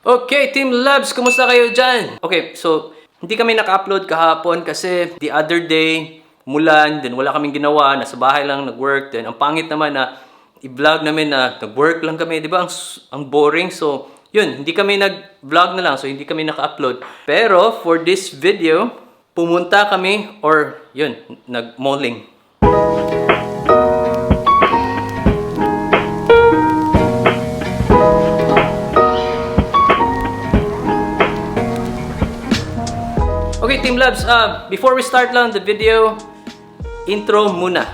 Okay, Team Labs, kumusta kayo dyan? Okay, so hindi kami naka-upload kahapon kasi the other day, mulan, then wala kaming ginawa, nasa bahay lang nag-work, then ang pangit naman na i-vlog namin na nag-work lang kami, di ba? Ang boring, so yun, hindi kami nag-vlog na lang, so hindi kami naka-upload. Pero for this video, pumunta kami, or yun, nag-malling. Okay, Team Labs, before we start lang the video, intro muna.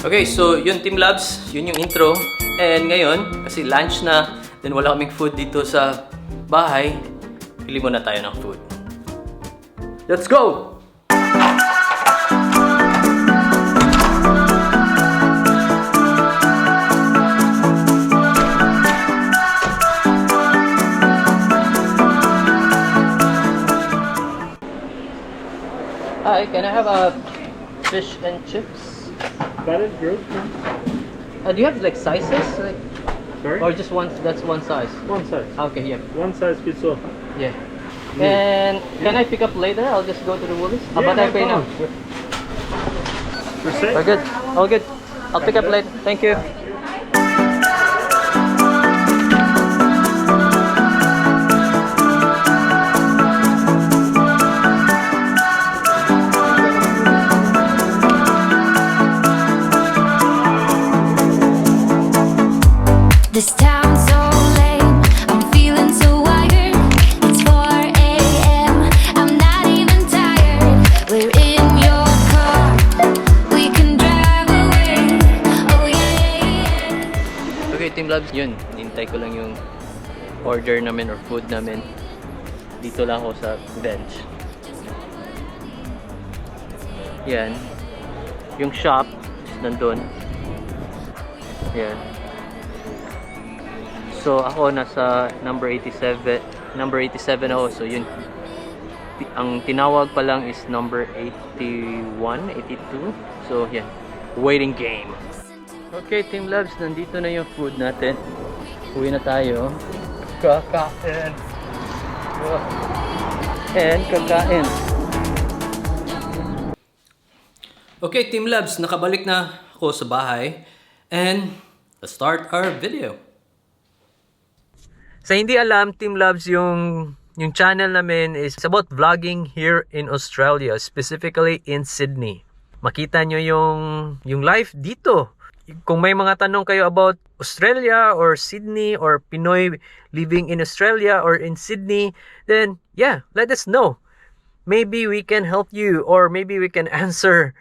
Okay, so yun Team Labs, yun yung intro. And ngayon, kasi lunch na, then wala kaming food dito sa bahay, pili muna tayo ng food. Let's go! Hi, can I have a fish and chips? That is good. Do you have like sizes? Like, Sorry? or just one, that's one size? One size. Okay, yeah. One size fits all. Yeah. And can I pick up later? I'll just go to the Woolies. How about I pay now? For sale? We're good. All good. I'll pick up later. Thank you. This town's so lame, I'm feeling so wired. It's 4 a.m., I'm not even tired. We're in your car, we can drive away. Oh yeah. Okay, Team Labs, yun. Hintay ko lang yung order namin or food namin. Dito lang ako sa bench. Yan. Yung shop is nandun. Yan. So ako nasa number 87. Number 87 ako. So yun. Ang tinawag pa lang is number 81, 82. So yan. Waiting game. Okay, Team Labs, nandito na yung food natin. Uwi na tayo. Kakain. And kakain. Okay, Team Labs, nakabalik na ako sa bahay. And let's start our video. Sa hindi alam, Team Labs, yung channel namin is about vlogging here in Australia, specifically in Sydney. Makita nyo yung life dito. Kung may mga tanong kayo about Australia or Sydney or Pinoy living in Australia or in Sydney, then yeah, let us know. Maybe we can help you or maybe we can answer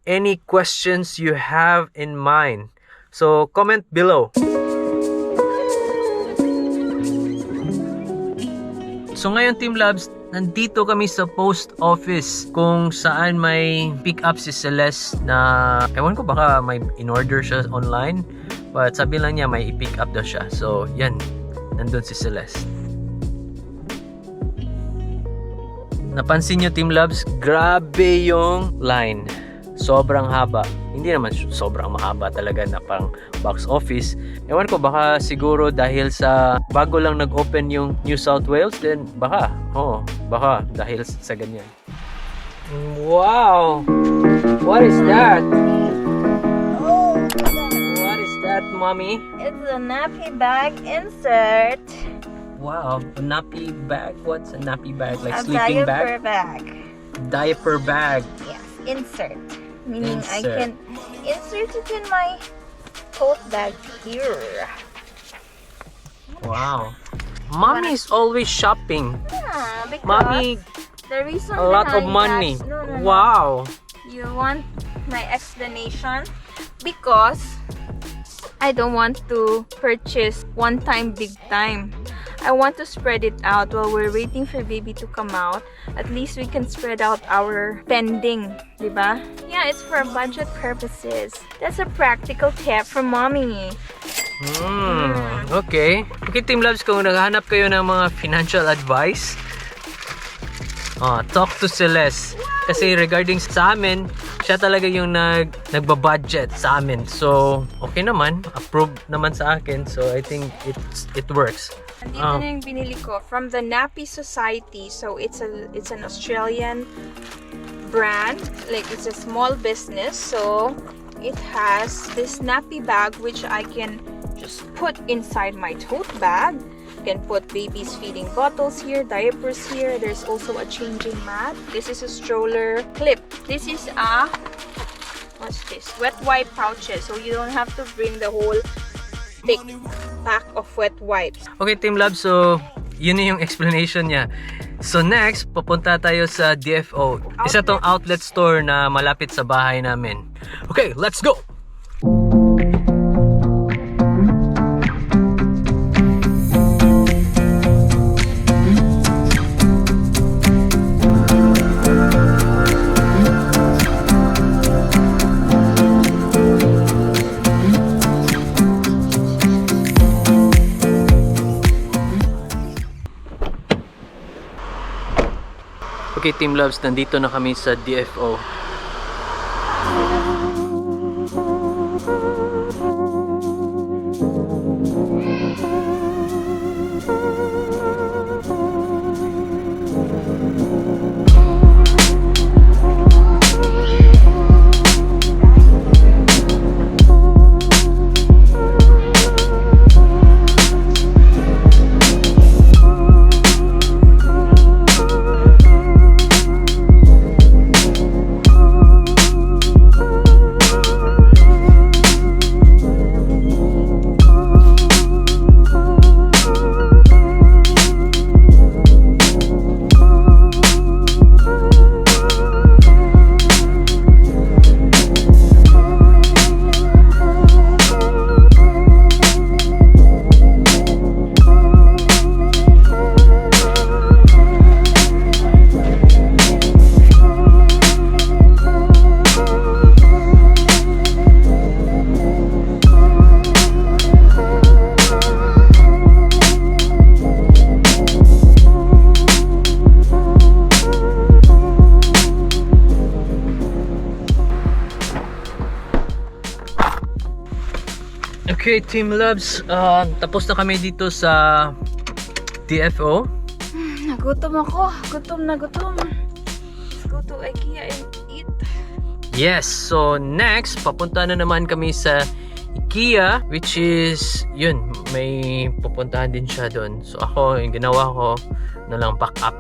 any questions you have in mind. So comment below. So ngayon, Team Labs, nandito kami sa post office kung saan may pick up si Celeste na ewan ko, baka may in-order siya online, but sabi lang niya may i-pick up daw siya. So yan, nandun si Celeste. Napansin nyo, Team Labs, grabe yung line. Sobrang haba. Hindi naman sobrang mahaba talaga na pang box office. Ewan ko, baka siguro dahil sa bago lang nag-open yung New South Wales, then baka dahil sa ganyan. Wow! What is that? What is that, mommy? It's a nappy bag insert. Wow, a nappy bag? What's a nappy bag? Like A sleeping diaper bag? bag. Diaper bag. Yes, insert. Meaning I Insert. can insert it in my tote bag here. Wow. Mommy is always shopping. Yeah, because Mommy, the reason a lot of behind money. that- No. Wow. You want my explanation? Because I don't want to purchase one time big time. I want to spread it out while we're waiting for baby to come out. At least we can spread out our spending, diba? Yeah. Yeah, it's for budget purposes. That's a practical tip from mommy. Okay. Okay, Team Loves, kung naghahanap kayo ng mga financial advice, talk to Celeste. Kasi regarding sa amin, siya talaga yung nagbabudget sa amin. So, okay naman. Approved naman sa akin. So, I think it works. Dito na yung binili ko from the Nappy Society. So, it's an Australian brand. Like, it's a small business. So, it has this nappy bag which I can just put inside my tote bag. You can put babies feeding bottles here, diapers here. There's also a changing mat. This is a stroller clip. This is a, what's this? Wet wipe pouches. So you don't have to bring the whole big pack of wet wipes. Okay, Team Love, so yun na yung explanation niya. So next, papunta tayo sa DFO. Isa tong outlet store na malapit sa bahay namin. Okay, let's go! Okay, Team Loves, nandito na kami sa DFO. Okay, Team Loves, tapos na kami dito sa DFO. Nagutom ako. Gutom na gutom. Let's go to IKEA and eat. Yes, so next, papunta na naman kami sa IKEA, which is, yun, may pupuntahan din siya doon. So ako, yung ginawa ko, na lang pack up.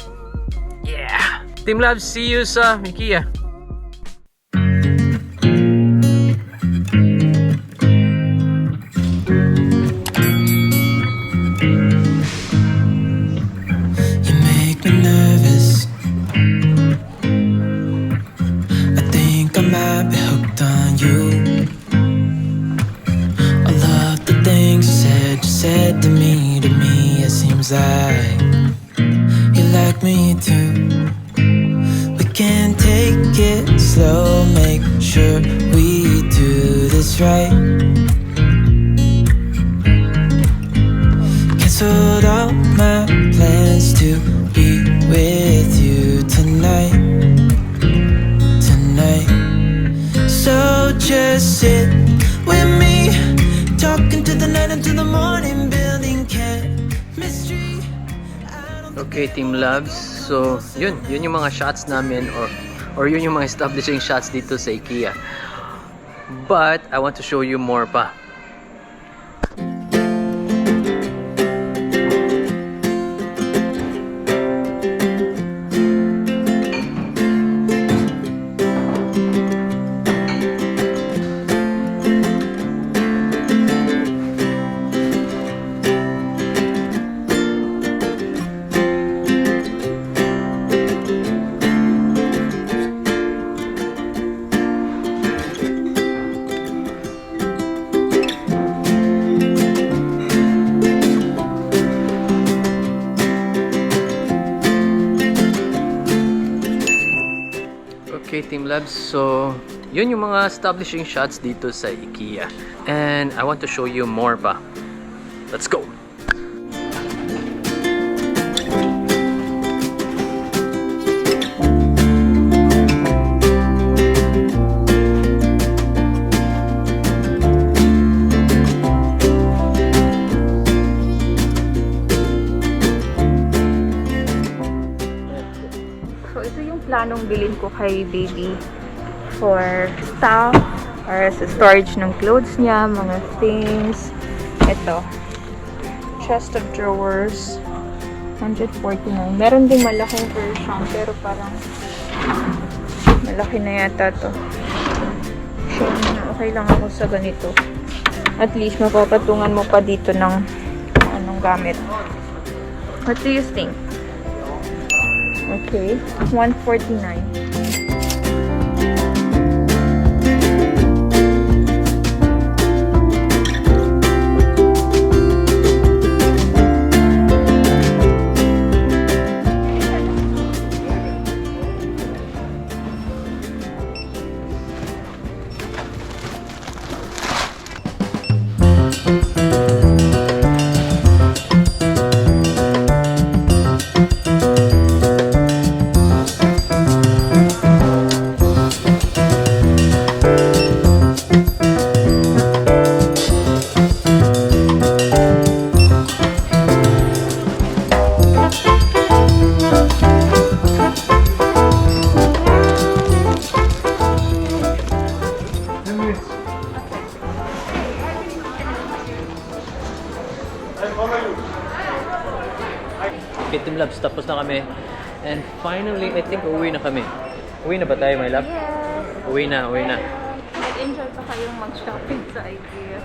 Yeah! Team Loves, see you sa IKEA. Said to me, it seems like you like me too. We can take it slow, make sure we do this right. Canceled all my plans to be with you tonight. So just sit with me, talking to the night until the morning, building chemistry. Okay, Team Loves. So, yun yung mga shots namin or yun yung mga establishing shots dito sa IKEA. But I want to show you more pa. Okay, Team Labs, so Yun yung mga establishing shots dito sa IKEA. And I want to show you more pa. Let's go! So, ito yung planong bilhin ko kay baby for stuff or sa storage ng clothes niya, mga things. Ito. Chest of drawers. 149. Meron ding malaking version pero parang malaki na yata to. So, okay lang ako sa ganito. At least mapapatungan mo pa dito ng anong gamit. What do you think? Okay, 149. Okay, Team Labs, tapos na kami. And finally, I think uwi na kami. Uwi na ba tayo, my love? Yes! Uwi na, uwi na. Nag-enjoy pa kayong mag-shopping sa IKEA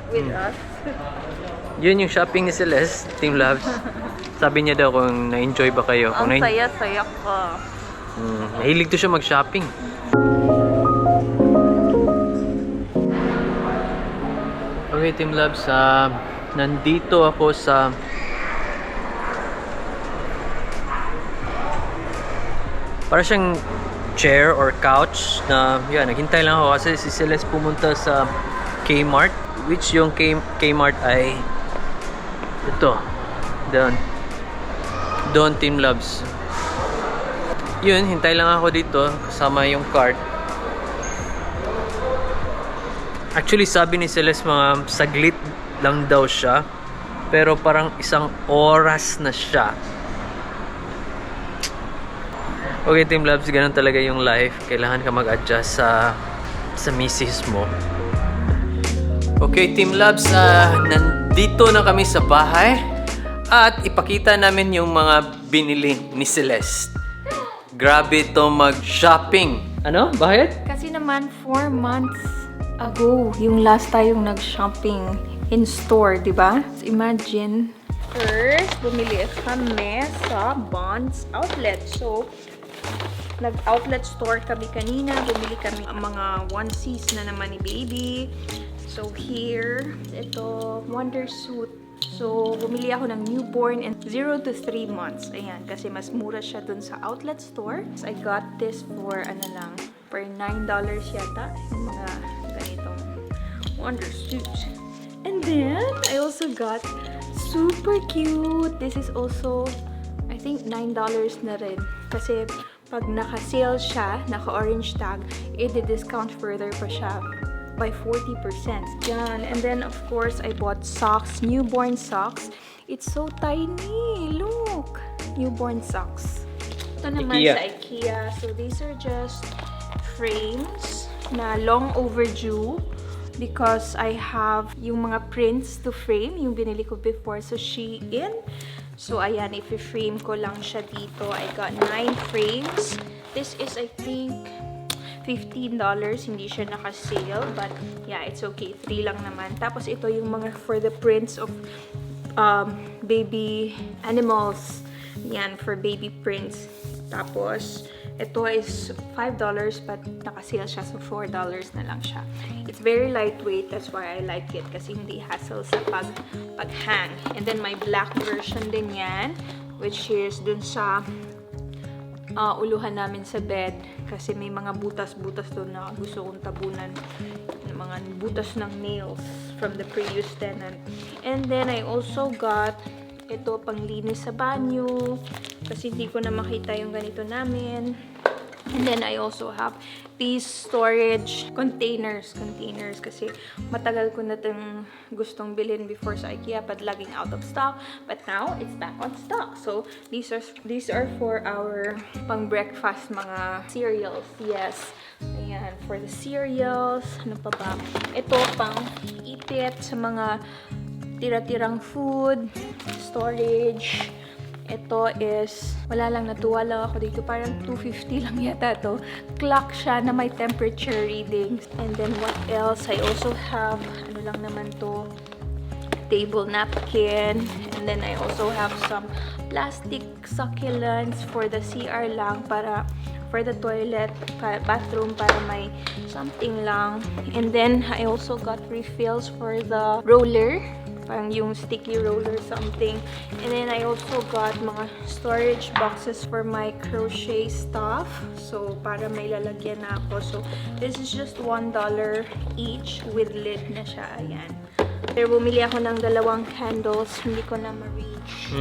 with us. Yun yung shopping ni Celeste, Team Labs. Sabi niya daw kung na-enjoy ba kayo. Kung Ang saya-saya ko. Mahilig to siya mag-shopping. Okay, Team Labs, nandito ako sa para siyang chair or couch na yan, naghintay lang ako kasi si Celeste pumunta sa Kmart, which yung Kmart ay ito, doon Team Labs. Yun, hintay lang ako dito kasama yung cart. Actually, sabi ni Celeste mga saglit lang daw siya, pero parang isang oras na siya. Okay, Team Labs, ganun talaga yung life. Kailangan ka mag-adjust sa misis mo. Okay, Team Labs, nandito na kami sa bahay at ipakita namin yung mga binili ni Celeste. Grabe to mag-shopping. Ano? Bakit? Kasi naman 4 months ago, yung last tayong nag-shopping in store, di ba? So, imagine, first, bumili kami sa Bonds Outlet. So, nag-outlet store kami kanina. Bumili kami ang mga onesies na naman ni baby. So, here, ito, Wondersuit. So, bumili ako ng newborn and 0 to 3 months. Ayan, kasi mas mura siya dun sa outlet store. So, I got this for, for $9 yata. Yung mga ganitong Wondersuit. And then, I also got super cute. This is also, I think, $9 na rin. Kasi, pag naka-sale siya, naka-orange tag, i-discount further pa siya by 40%. Yan. And then, of course, I bought socks, newborn socks. It's so tiny. Look! Newborn socks. Ito naman IKEA. sa IKEA. So, these are just frames na long overdue because I have yung mga prints to frame, yung binili ko before sa Shein. So, ayan, i-frame ko lang siya dito. I got 9 frames. This is, I think, $15. Hindi siya naka-sale. But, yeah, it's okay. 3 lang naman. Tapos, ito yung mga for the prints of baby animals. Yan, for baby prints. Tapos, ito is $5 but naka-sale siya. So, $4 na lang siya. It's very lightweight. That's why I like it. Kasi hindi hassle sa pag-hang. And then, my black version din yan. Which is dun sa uluhan namin sa bed kasi may mga butas-butas doon na gusto kong tabunan, mga butas ng nails from the previous tenant. And then I also got ito panglinis sa banyo kasi hindi ko na makita yung ganito namin. And then I also have these storage containers kasi matagal ko na itong gustong bilhin before sa IKEA but laging out of stock, but now it's back on stock. So these are for our pang breakfast mga cereals. Yes, ayan, for the cereals. Ano pa ba? Ito pang ipit sa mga tira-tirang food storage. Ito is, wala lang, natuwa lang ako dito. Parang 250 lang yata to. Clock siya na may temperature readings. And then what else? I also have, ano lang naman to, table napkin. And then I also have some plastic succulents for the CR lang, para for the toilet, bathroom, para may something lang. And then I also got refills for the roller, parang yung sticky roller something. And then I also got mga storage boxes for my crochet stuff. So, para may lalagyan na ako. So, this is just $1 each with lid na siya. Ayan. Pero bumili ako ng 2 candles. Hindi ko na ma-reach.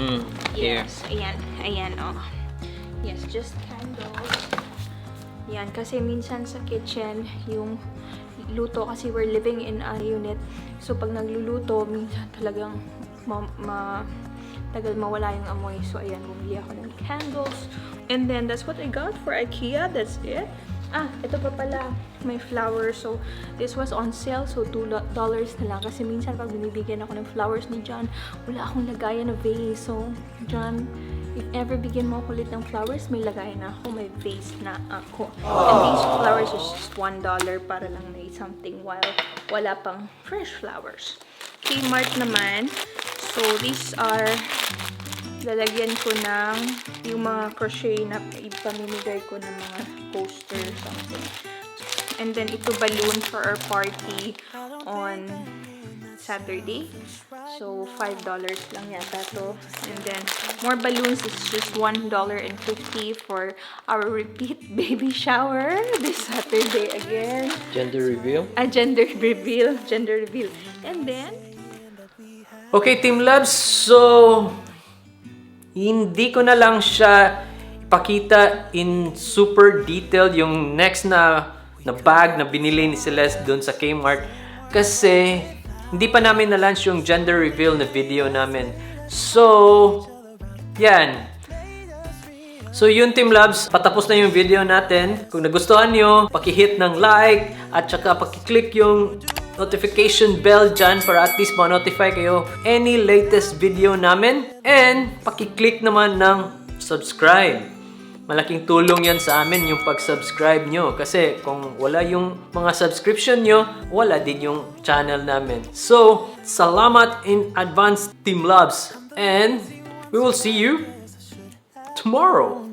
Yes. Ayan. Ayan, oh. Yes, just candles. Ayan. Kasi minsan sa kitchen, yung luto, kasi we're living in a unit. So, pag nagluluto, minsan talagang tagal mawala yung amoy. So, ayan, bumili ako ng candles. And then, that's what I got for IKEA. That's it. Ah, ito pa pala. May flowers. So, this was on sale. So, $2 na lang. Kasi minsan, pag binibigyan ako ng flowers ni John, wala akong lagayan na vase. So, John, if ever bigyan mo ako ulit ng flowers, may lagayan na ako, may vase na ako. And these flowers is just $1 para lang may something while wala pang fresh flowers. Kmart naman. So, these are, lalagyan ko ng yung mga crochet na ipamimigay ko ng mga poster something. And then, ito balloon for our party on Saturday. So, $5 lang yata to. And then, more balloons is just $1.50 for our repeat baby shower this Saturday again. Gender reveal. Gender reveal. Gender reveal. And then, Okay, Team Labs. So, hindi ko na lang siya ipakita in super detailed yung next na bag na binili ni Celeste doon sa Kmart. Kasi, hindi pa namin na-launch yung gender reveal na video namin. So, yan. So, yun, Team Labs. Patapos na yung video natin. Kung nagustuhan nyo, pakihit ng like at saka pakiclick yung notification bell dyan para at least ma-notify kayo any latest video namin. And, pakiclick naman ng subscribe. Malaking tulong yan sa amin yung pag-subscribe nyo. Kasi kung wala yung mga subscription nyo, wala din yung channel namin. So, salamat in advance, Team Labs. And we will see you tomorrow.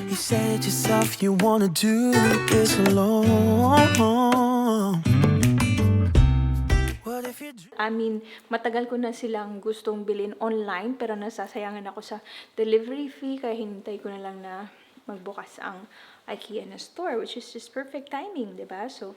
You said yourself you wanna do this alone. What if you matagal ko na silang gustong bilhin online, pero nasasayangan ako sa delivery fee, kaya hintay ko na lang na magbukas ang IKEA na store, which is just perfect timing, diba? So,